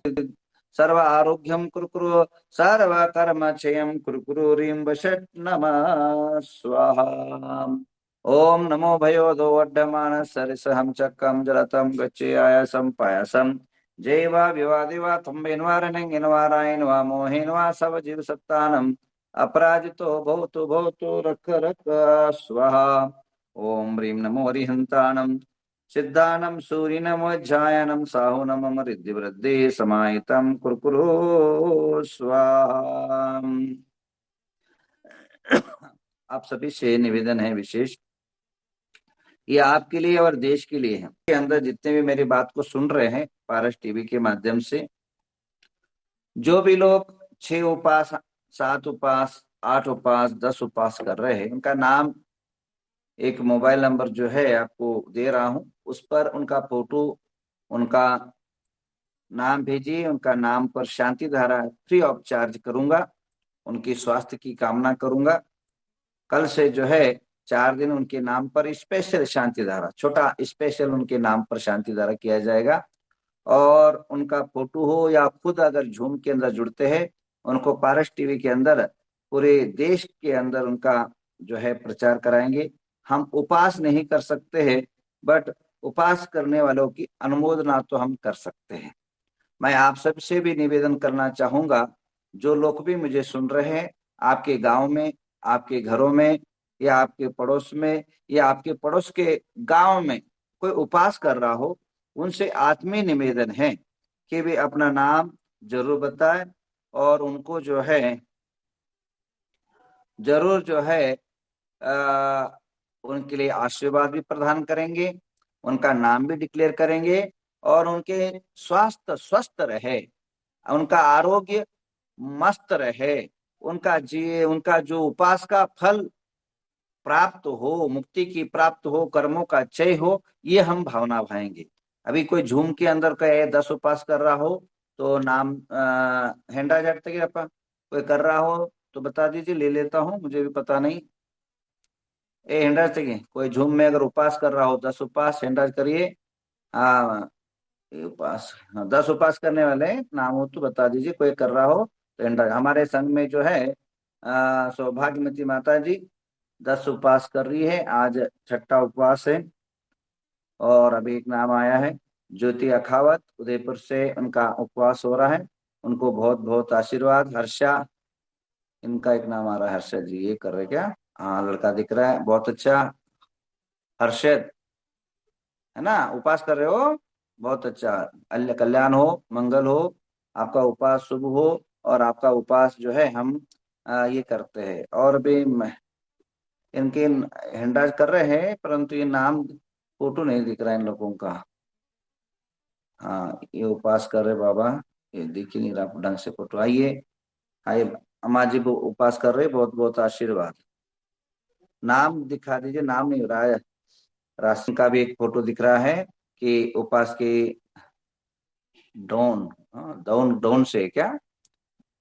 सर्व आरोग्यम कुरु सर्व कर्म क्षयम कुरु ह्रीं वषट् नमः स्वाहा। ओम नमो भयो दो वर्धमान सरिसहं चक्रम जलतम गच्छे आयासम पायासम जैवा विवादिवा तुम्बेन्वारणेन्वारायण मोहेन्वा सब जीव सत्तानम अपराजितो भवतु रख रख स्वाहा। ओम ह्रीं नमो हरिहंताणम सिद्धानम सूर्यनमोज्जायनम साहुनम रिद्धिवृद्धि समाहितम कुरकुरु स्वाहा। आप सभी से निवेदन है विशेष, ये आपके लिए और देश के लिए है के अंदर जितने भी मेरी बात को सुन रहे हैं पारस टीवी के माध्यम से, जो भी लोग 6 उपास, 7 उपास, 8 उपास, 10 उपास कर रहे हैं, उनका नाम, एक मोबाइल नंबर जो है आपको दे रहा हूं, उस पर उनका फोटो, उनका नाम भेजिए। उनका नाम पर शांति धारा फ्री ऑफ चार्ज करूंगा, उनकी स्वास्थ्य की कामना करूंगा। कल से जो है 4 दिन उनके नाम पर स्पेशल शांति धारा, छोटा स्पेशल उनके नाम पर शांति धारा किया जाएगा। और उनका फोटो हो या खुद अगर झूम के अंदर जुड़ते हैं, उनको पारस टीवी के अंदर पूरे देश के अंदर उनका जो है प्रचार कराएंगे। हम उपास नहीं कर सकते हैं, बट उपास करने वालों की अनुमोदना तो हम कर सकते हैं। मैं आप सबसे भी निवेदन करना चाहूंगा, जो लोग भी मुझे सुन रहे हैं, आपके गांव में, आपके घरों में, या आपके पड़ोस में, या आपके पड़ोस के गांव में कोई उपास कर रहा हो, उनसे आत्मीय निवेदन है कि वे अपना नाम जरूर बताएं, और उनको जो है जरूर जो है उनके लिए आशीर्वाद भी प्रदान करेंगे, उनका नाम भी डिक्लेयर करेंगे, और उनके स्वास्थ्य स्वस्थ रहे, उनका आरोग्य मस्त रहे, उनका जो उपास का फल प्राप्त हो, मुक्ति की प्राप्त हो, कर्मों का क्षय हो, ये हम भावना भाएंगे। अभी कोई झूम के अंदर कहे 10 उपास कर रहा हो तो नाम हैंडा जाते कि अपा कोई कर रहा हो तो बता दीजिए, ले लेता हूँ, मुझे भी पता नहीं। हैंडा चाहिए, कोई झूम में अगर उपास कर रहा हो, 10 उपास हैंडा करिए। हाँ, ये उपास, हाँ, 10 उपास करने वाले नाम हो तो बता दीजिए, कोई कर रहा हो तो हैंडा। हमारे संघ में जो है सौभाग्यवती माता जी 10 उपास कर रही है, आज छठा उपवास है। और अभी एक नाम आया है ज्योति अखावत, उदयपुर से, उनका उपवास हो रहा है। उनको बहुत बहुत आशीर्वाद। हर्षा, इनका एक नाम आ रहा है, हर्षा जी, ये कर रहे क्या? हाँ, लड़का दिख रहा है, बहुत अच्छा। हर्षद, है ना, उपास कर रहे हो, बहुत अच्छा। अल्लाह कल्याण हो, मंगल हो, आपका उपास शुभ हो, और आपका उपास जो है हम ये करते हैं। और भी इनके हैंडल कर रहे हैं, परंतु ये नाम फोटो नहीं दिख रहा है इन लोगों का। हाँ, ये उपास कर रहे बाबा, ये दिख ही नहीं रहा ढंग से फोटो। आइए, आइए अम्मा जी, वो उपास कर रहे, बहुत बहुत आशीर्वाद। नाम दिखा दीजिए, नाम नहीं हो रहा है। राशन का भी एक फोटो दिख रहा है कि उपास की डोन, हाँ, डोन डोन से क्या,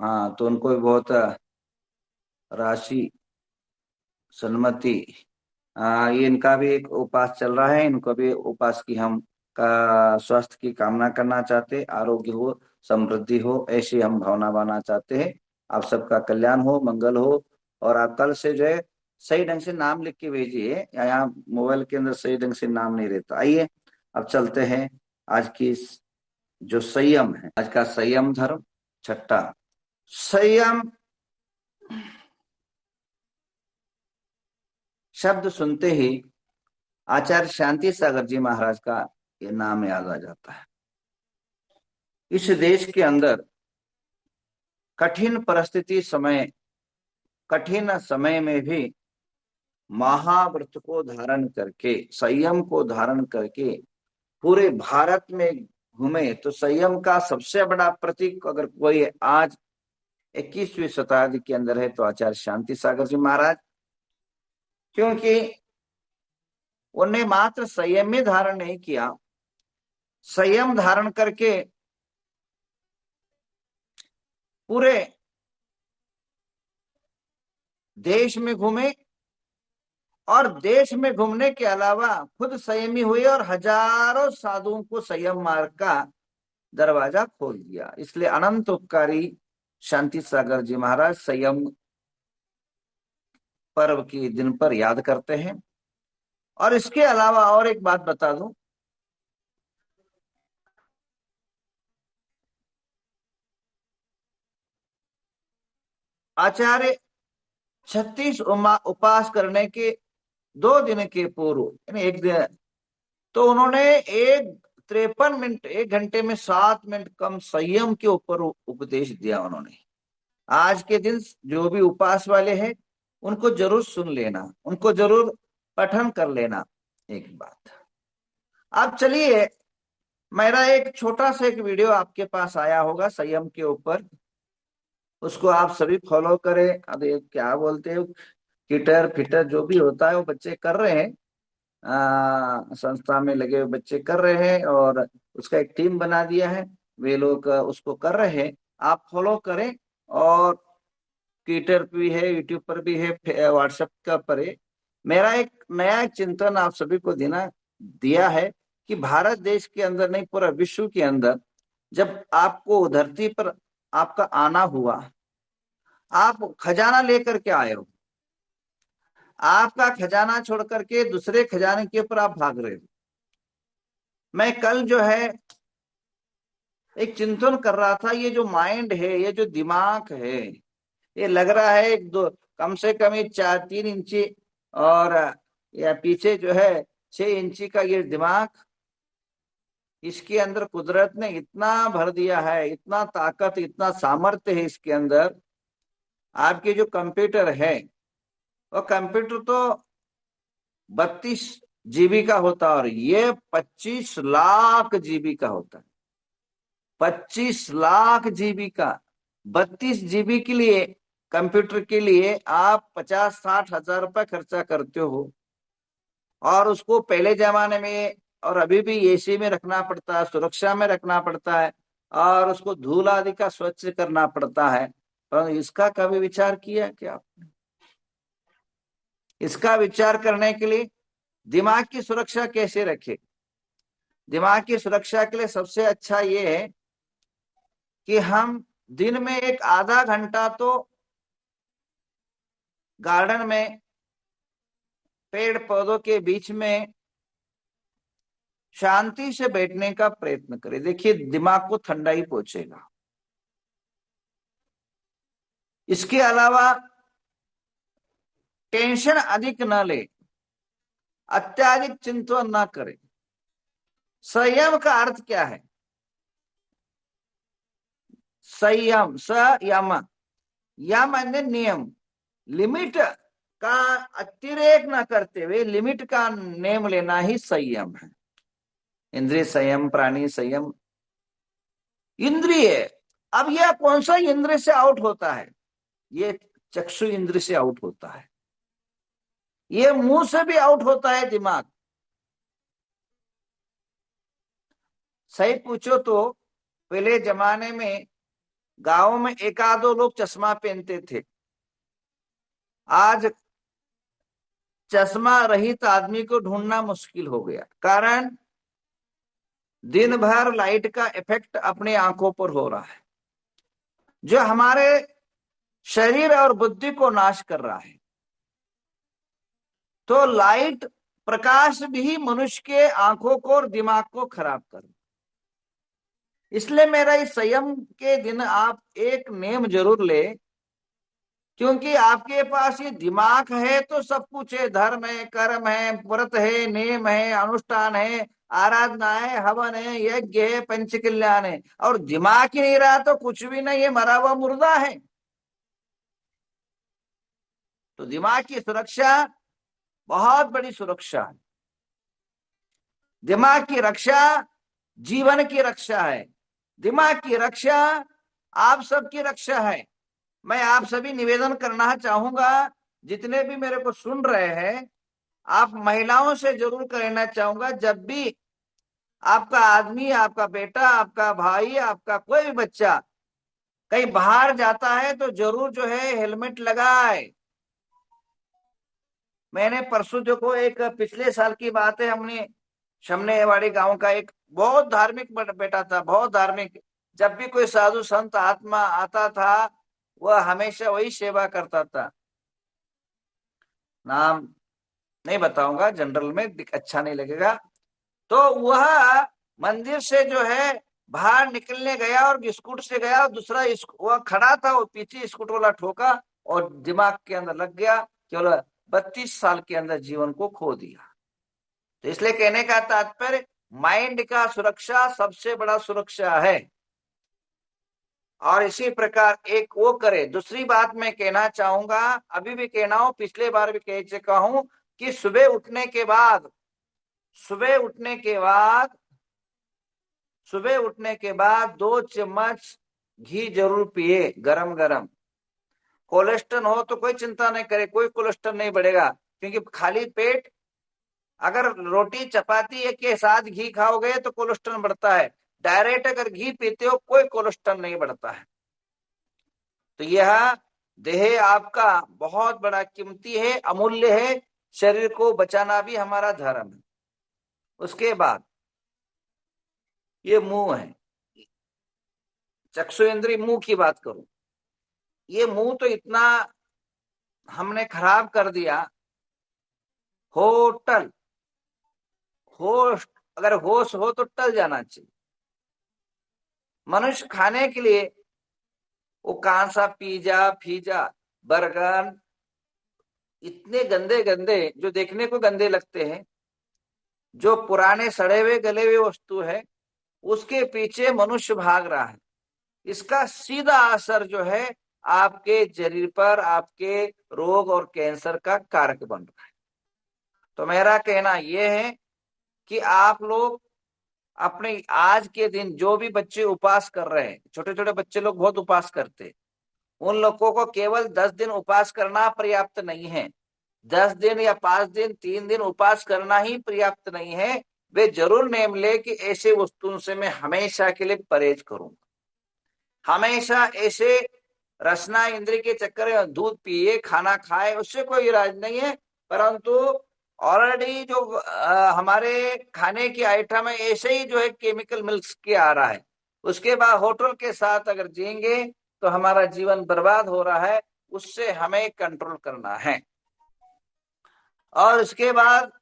हाँ, तो उनको भी बहुत राशि सन्मति, ये इनका भी एक उपास चल रहा है। इनको भी उपास की हम का स्वास्थ्य की कामना करना चाहते, आरोग्य हो, समृद्धि हो, ऐसी हम भावना बनाना चाहते हैं। आप सबका कल्याण हो, मंगल हो। और आप कल से जो है सही ढंग से नाम लिख के भेजिए, या यहाँ मोबाइल के अंदर सही ढंग से नाम नहीं रहता। आइए अब चलते हैं आज की जो संयम है, आज का संयम धर्म छठा। संयम शब्द सुनते ही आचार्य शांति सागर जी महाराज का ये नाम याद आ जाता है। इस देश के अंदर कठिन परिस्थिति समय, कठिन समय में भी महाव्रत को धारण करके, संयम को धारण करके पूरे भारत में घूमे, तो संयम का सबसे बड़ा प्रतीक अगर कोई आज 21वीं शताब्दी के अंदर है तो आचार्य शांति सागर जी महाराज। क्योंकि उन्हें मात्र संयम में धारण नहीं किया, संयम धारण करके पूरे देश में घूमे, और देश में घूमने के अलावा खुद संयमी हुए और हजारों साधुओं को संयम मार्ग का दरवाजा खोल दिया। इसलिए अनंत उपकारी शांति सागर जी महाराज संयम पर्व के दिन पर याद करते हैं। और इसके अलावा और एक बात बता दूं, आचार्य 36 उपास करने के 2 दिन के पूर्व, यानी एक दिन, तो उन्होंने एक 53 मिनट, 1 घंटे में 7 मिनट कम संयम के ऊपर उपदेश दिया उन्होंने। आज के दिन जो भी उपवास वाले हैं उनको जरूर सुन लेना, उनको जरूर पठन कर लेना। एक बात, अब चलिए, मेरा एक छोटा सा एक वीडियो आपके पास आया होगा संयम के ऊपर, उसको आप सभी फॉलो करें। अब ये क्या बोलते हैं, किटर फिटर जो भी होता है वो बच्चे कर रहे हैं, संस्था में लगे हुए बच्चे कर रहे हैं, और उसका एक टीम बना दिया है, वे लोग उसको कर रहे हैं। आप फॉलो करें, और ट्विटर पे भी है, यूट्यूब पर भी है, व्हाट्सएप का पर है। मेरा एक नया चिंतन आप सभी को देना दिया है कि भारत देश के अंदर नहीं, पूरा विश्व के अंदर, जब आपको धरती पर आपका आना हुआ, आप खजाना लेकर के आए हो, आपका खजाना छोड़ करके दूसरे खजाने के ऊपर आप भाग रहे हो। मैं कल जो है एक चिंतन कर रहा था, ये जो माइंड है, ये जो दिमाग है, ये लग रहा है एक दो, कम से कम ये 4-3 इंची, और या पीछे जो है 6 इंची का ये दिमाग, इसके अंदर कुदरत ने इतना भर दिया है, इतना ताकत, इतना सामर्थ्य है इसके अंदर। आपके जो कंप्यूटर है, वो कंप्यूटर तो 32 GB का होता है, और ये 25 लाख GB का होता है। 25 लाख GB का, 32 GB के लिए, कंप्यूटर के लिए आप 50-60 हजार रुपए खर्चा करते हो, और उसको पहले जमाने में और अभी भी एसी में रखना पड़ता है, सुरक्षा में रखना पड़ता है, और उसको धूल आदि का स्वच्छ करना पड़ता है। पर इसका कभी विचार किया क्या आपने? इसका विचार करने के लिए दिमाग की सुरक्षा कैसे रखे? दिमाग की सुरक्षा के लिए सबसे अच्छा ये है कि हम दिन में एक आधा घंटा तो गार्डन में, पेड़ पौधों के बीच में शांति से बैठने का प्रयत्न करें। देखिए, दिमाग को ठंडाई पहुंचेगा। इसके अलावा टेंशन अधिक न ले, अत्याधिक चिंतन न करें। संयम का अर्थ क्या है? संयम, संयम, यम अन्य नियम, लिमिट का अतिरेक न करते हुए लिमिट का नेम लेना ही संयम है। इंद्रिय संयम, प्राणी संयम, इंद्रिय। अब यह कौन सा इंद्रिय से आउट होता है? ये चक्षु इंद्रिय से आउट होता है, ये मुंह से भी आउट होता है दिमाग। सही पूछो तो पहले जमाने में गांव में एक आधो लोग चश्मा पहनते थे। आज चश्मा रहित आदमी को ढूंढना मुश्किल हो गया, कारण दिन भर लाइट का इफेक्ट अपने आंखों पर हो रहा है, जो हमारे शरीर और बुद्धि को नाश कर रहा है। तो लाइट, प्रकाश भी मनुष्य के आंखों को और दिमाग को खराब कर। इसलिए मेरा इस संयम के दिन आप एक नेम जरूर ले, क्योंकि आपके पास ये दिमाग है तो सब कुछ है, धर्म है, कर्म है, व्रत है, नेम है, अनुष्ठान है, आराधना है, हवन है, यज्ञ है, पंच कल्याण है। और दिमाग ही नहीं रहा तो कुछ भी नहीं है, मरा हुआ मुर्दा है। तो दिमाग की सुरक्षा बहुत बड़ी सुरक्षा है। दिमाग की रक्षा जीवन की रक्षा है। दिमाग की रक्षा आप सबकी रक्षा है। मैं आप सभी निवेदन करना चाहूंगा, जितने भी मेरे को सुन रहे हैं, आप महिलाओं से जरूर कहना चाहूंगा, जब भी आपका आदमी, आपका बेटा, आपका भाई, आपका कोई भी बच्चा कहीं बाहर जाता है तो जरूर जो है हेलमेट लगाए। मैंने परसों जो को एक पिछले साल की बात है, हमने शमनेवाड़ी गांव का एक बहुत धार्मिक बेटा था, बहुत धार्मिक। जब भी कोई साधु संत आत्मा आता था वह हमेशा वही सेवा करता था। नाम नहीं बताऊंगा, जनरल में अच्छा नहीं लगेगा। तो वह मंदिर से जो है बाहर निकलने गया और स्कूटर से गया, और दूसरा वह खड़ा था, वो पीछे स्कूटर वाला ठोका और दिमाग के अंदर लग गया। केवल 32 साल के अंदर जीवन को खो दिया। तो इसलिए कहने का तात्पर्य, माइंड का सुरक्षा सबसे बड़ा सुरक्षा है। और इसी प्रकार एक वो करे। दूसरी बात मैं कहना चाहूंगा, अभी भी कहना हूं, पिछले बार भी कह चुका हूं, कि सुबह उठने के बाद, सुबह उठने के बाद, सुबह उठने के बाद 2 चम्मच घी जरूर पिए, गरम गरम। कोलेस्ट्रॉल हो तो कोई चिंता नहीं करे, कोई कोलेस्ट्रॉल नहीं बढ़ेगा, क्योंकि खाली पेट अगर रोटी चपाती एक के साथ घी खाओगे तो कोलेस्ट्रॉल बढ़ता है। डायरेक्ट अगर घी पीते हो कोई कोलेस्ट्रॉल नहीं बढ़ता है। तो यह देह आपका बहुत बड़ा कीमती है, अमूल्य है। शरीर को बचाना भी हमारा धर्म है। उसके बाद ये मुंह है, चक्षु इंद्रिय, मुंह की बात करूं। ये मुंह तो इतना हमने खराब कर दिया। होटल, होश, अगर होश हो तो टल जाना चाहिए। मनुष्य खाने के लिए वो कौन सा पिज्जा फीजा बर्गर, इतने गंदे गंदे जो देखने को गंदे लगते हैं, जो पुराने सड़े हुए गले हुए वस्तु है, उसके पीछे मनुष्य भाग रहा है। इसका सीधा असर जो है आपके शरीर पर, आपके रोग और कैंसर का कारक बन रहा है। तो मेरा कहना यह है कि आप लोग अपने आज के दिन, जो भी बच्चे उपवास कर रहे हैं, छोटे छोटे बच्चे लोग बहुत उपवास करते हैं, उन लोगों को केवल 10 दिन उपवास करना पर्याप्त नहीं है। 10 दिन या 5 दिन, 3 दिन उपवास करना ही पर्याप्त नहीं है। वे जरूर नेम ले कि ऐसे वस्तुओं से मैं हमेशा के लिए परहेज करूंगा। हमेशा ऐसे रसना इंद्रिय के चक्कर में दूध पिए, खाना खाए, उससे कोई इलाज नहीं है। परंतु ऑलरेडी जो हमारे खाने की आइटम है, ऐसे ही जो है केमिकल मिक्स के आ रहा है। उसके बाद होटल के साथ अगर जिएंगे तो हमारा जीवन बर्बाद हो रहा है। उससे हमें कंट्रोल करना है। और उसके बाद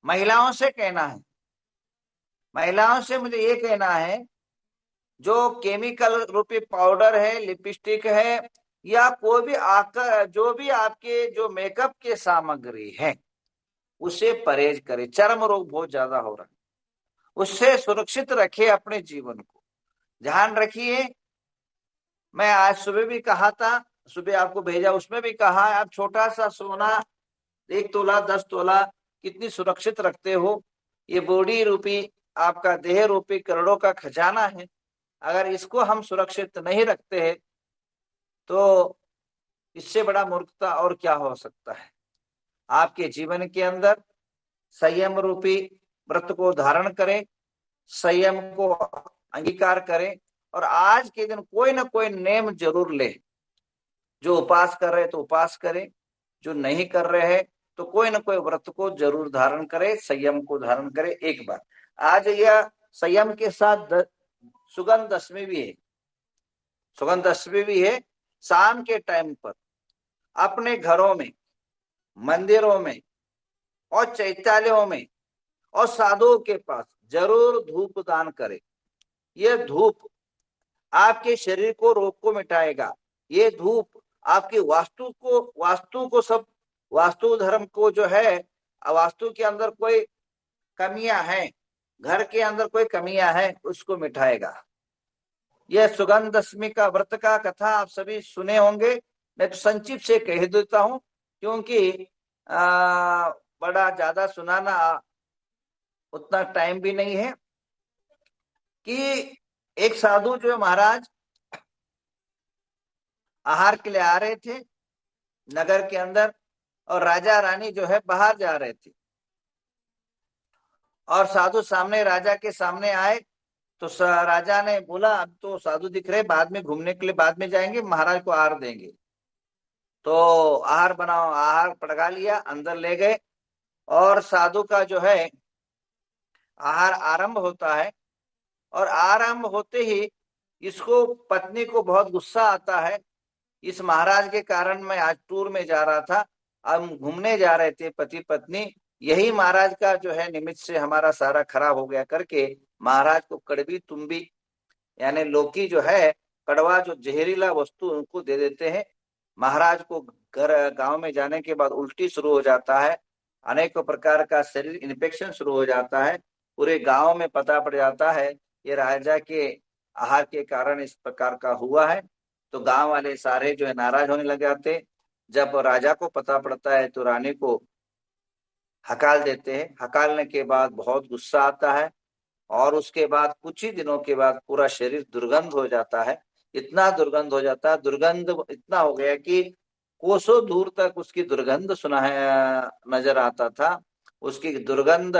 महिलाओं से कहना है, महिलाओं से मुझे ये कहना है, जो केमिकल रूपी पाउडर है, लिपस्टिक है, या कोई भी आकर जो भी आपके जो मेकअप के सामग्री है, उसे परहेज करें। चर्म रोग बहुत ज्यादा हो रहा है, उससे सुरक्षित रखे अपने जीवन को, ध्यान रखिए। मैं आज सुबह भी कहा था, सुबह आपको भेजा, उसमें भी कहा, आप छोटा सा सोना 1 तोला 10 तोला कितनी सुरक्षित रखते हो। ये बॉडी रूपी आपका देह रूपी करोड़ों का खजाना है। अगर इसको हम सुरक्षित नहीं रखते हैं तो इससे बड़ा मूर्खता और क्या हो सकता है। आपके जीवन के अंदर संयम रूपी व्रत को धारण करें, संयम को अंगीकार करें, और आज के दिन कोई ना कोई नेम जरूर ले। जो उपास कर रहे तो उपास करें, जो नहीं कर रहे हैं तो कोई ना कोई व्रत को जरूर धारण करे, संयम को धारण करे। एक बार आज यह संयम के साथ सुगंध दशमी भी है, सुगंध दशमी भी है। शाम के टाइम पर अपने घरों में, मंदिरों में और चैत्यालयों में और साधुओं के पास जरूर धूप दान करें। यह धूप आपके शरीर को, रोग को मिटाएगा। ये धूप आपकी वास्तु को सब, वास्तु धर्म को जो है, वास्तु के अंदर कोई कमियां हैं, घर के अंदर कोई कमियां हैं, उसको मिटाएगा। यह सुगंध दशमी का व्रत का कथा आप सभी सुने होंगे। मैं तो संक्षिप्त से कह देता हूं, क्योंकि बड़ा ज्यादा सुनाना उतना टाइम भी नहीं है। कि एक साधु जो है महाराज आहार के लिए आ रहे थे नगर के अंदर, और राजा रानी जो है बाहर जा रहे थे, और साधु सामने, राजा के सामने आए। तो राजा ने बोला, अब तो साधु दिख रहे, बाद में घूमने के लिए बाद में जाएंगे, महाराज को आहार देंगे। तो आहार बनाओ, आहार पड़गा लिया, अंदर ले गए, और साधु का जो है आहार आरंभ होता है, और आरंभ होते ही इसको पत्नी को बहुत गुस्सा आता है। इस महाराज के कारण मैं आज टूर में जा रहा था, हम घूमने जा रहे थे पति पत्नी, यही महाराज का जो है निमित्त से हमारा सारा खराब हो गया करके महाराज को कड़वी तुम्बी यानी लौकी जो है, कड़वा जो जहरीला वस्तु उनको दे देते हैं। महाराज को घर गांव में जाने के बाद उल्टी शुरू हो जाता है, अनेकों प्रकार का शरीर इन्फेक्शन शुरू हो जाता है। पूरे गांव में पता पड़ जाता है ये राजा के आहार के कारण इस प्रकार का हुआ है। तो गांव वाले सारे जो है नाराज होने लग जाते। जब राजा को पता पड़ता है तो रानी को हकाल देते हैं। हकालने के बाद बहुत गुस्सा आता है, और उसके बाद कुछ ही दिनों के बाद पूरा शरीर दुर्गंध हो जाता है। इतना दुर्गंध हो जाता है, दुर्गंध इतना हो गया कि कोसों दूर तक उसकी दुर्गंध सुना है नजर आता था। उसकी दुर्गंध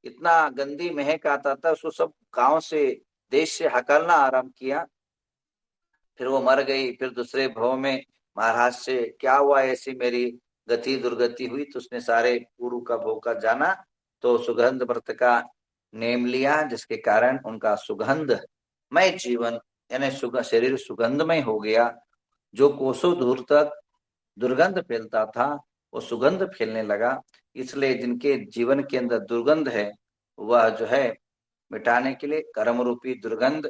इतना गंदी महक आता था, उसको सब गांव से देश से हकलना आरंभ किया। फिर वो मर गई। फिर दूसरे भाव में महाराज से क्या हुआ, ऐसी मेरी गति दुर्गति हुई, तो उसने सारे गुरु का भोग का जाना, तो सुगंध व्रत का नेम लिया, जिसके कारण उनका सुगंधमय जीवन यानी शरीर सुगंधमय हो गया। जो कोसों दूर तक दुर्गंध फैलता था वो सुगंध फैलने लगा। इसलिए जिनके जीवन के अंदर दुर्गंध है वह जो है मिटाने के लिए कर्म रूपी दुर्गंध,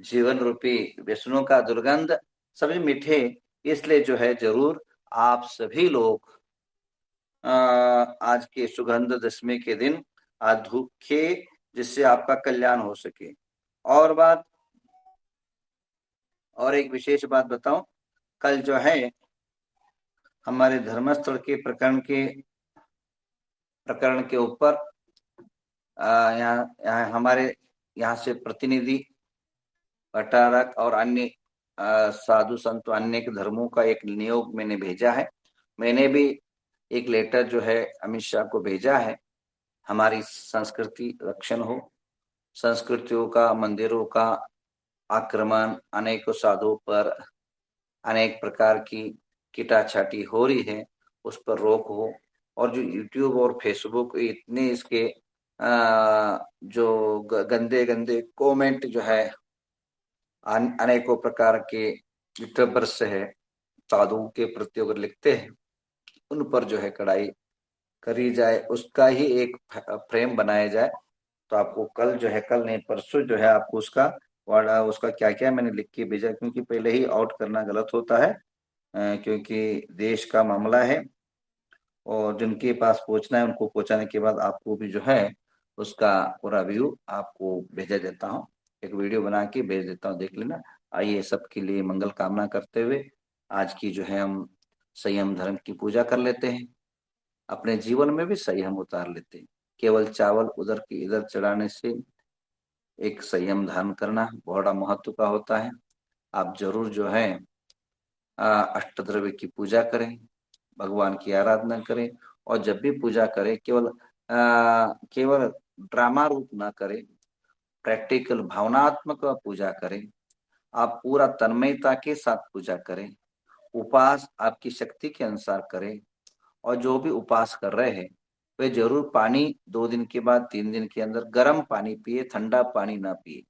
जीवन रूपी व्यसनों का दुर्गंध सभी मिटे। इसलिए जो है जरूर आप सभी लोग आज के सुगंध दशमी के दिन आज धूप खे, जिससे आपका कल्याण हो सके। और एक विशेष बात बताऊं, कल जो है हमारे धर्मस्थल के प्रकरण के ऊपर यहाँ हमारे यहाँ से प्रतिनिधि भट्टारक और अन्य साधु संत अन्य के धर्मों का एक नियोग मैंने भेजा है। मैंने भी एक लेटर जो है अमित शाह को भेजा है। हमारी संस्कृति रक्षण हो, संस्कृतियों का मंदिरों का आक्रमण, अनेकों साधुओं पर अनेक प्रकार की कीटाछाटी हो रही है, उस पर रोक हो। और जो यूट्यूब और फेसबुक इतने इसके जो गंदे गंदे कमेंट जो है अनेकों प्रकार के यूट्यूबर्स है साधुओं के प्रति अगर लिखते हैं, उन पर जो है कड़ाई करी जाए, उसका ही एक फ्रेम बनाया जाए। तो आपको कल जो है, कल नहीं परसों जो है आपको उसका क्या क्या मैंने लिख के भेजा, क्योंकि पहले ही आउट करना गलत होता है, क्योंकि देश का मामला है और जिनके पास पहुंचना है उनको पहुंचाने के बाद आपको भी जो है उसका पूरा व्यू आपको भेजा देता हूँ, एक वीडियो बना के भेज देता हूँ, देख लेना। आइए सबके लिए मंगल कामना करते हुए आज की जो है हम संयम धर्म की पूजा कर लेते हैं, अपने जीवन में भी संयम उतार लेते हैं। केवल चावल उधर की इधर चढ़ाने से एक संयम धारण करना बड़ा महत्व का होता है। आप जरूर जो है अष्टद्रव्य की पूजा करें, भगवान की आराधना करें, और जब भी पूजा करें केवल ड्रामा रूप ना करें, प्रैक्टिकल भावनात्मक पूजा करें। आप पूरा तन्मयता के साथ पूजा करें, उपास आपकी शक्ति के अनुसार करें। और जो भी उपास कर रहे हैं वे जरूर पानी 2 दिन के बाद 3 दिन के अंदर गर्म पानी पिए, ठंडा पानी ना पिए।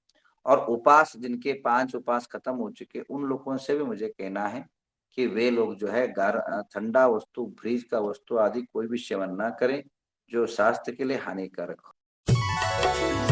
और उपास जिनके 5 उपास खत्म हो चुके उन लोगों से भी मुझे कहना है कि वे लोग जो है ठंडा वस्तु, फ्रिज का वस्तु आदि कोई भी सेवन ना करें जो स्वास्थ्य के लिए हानिकारक हो।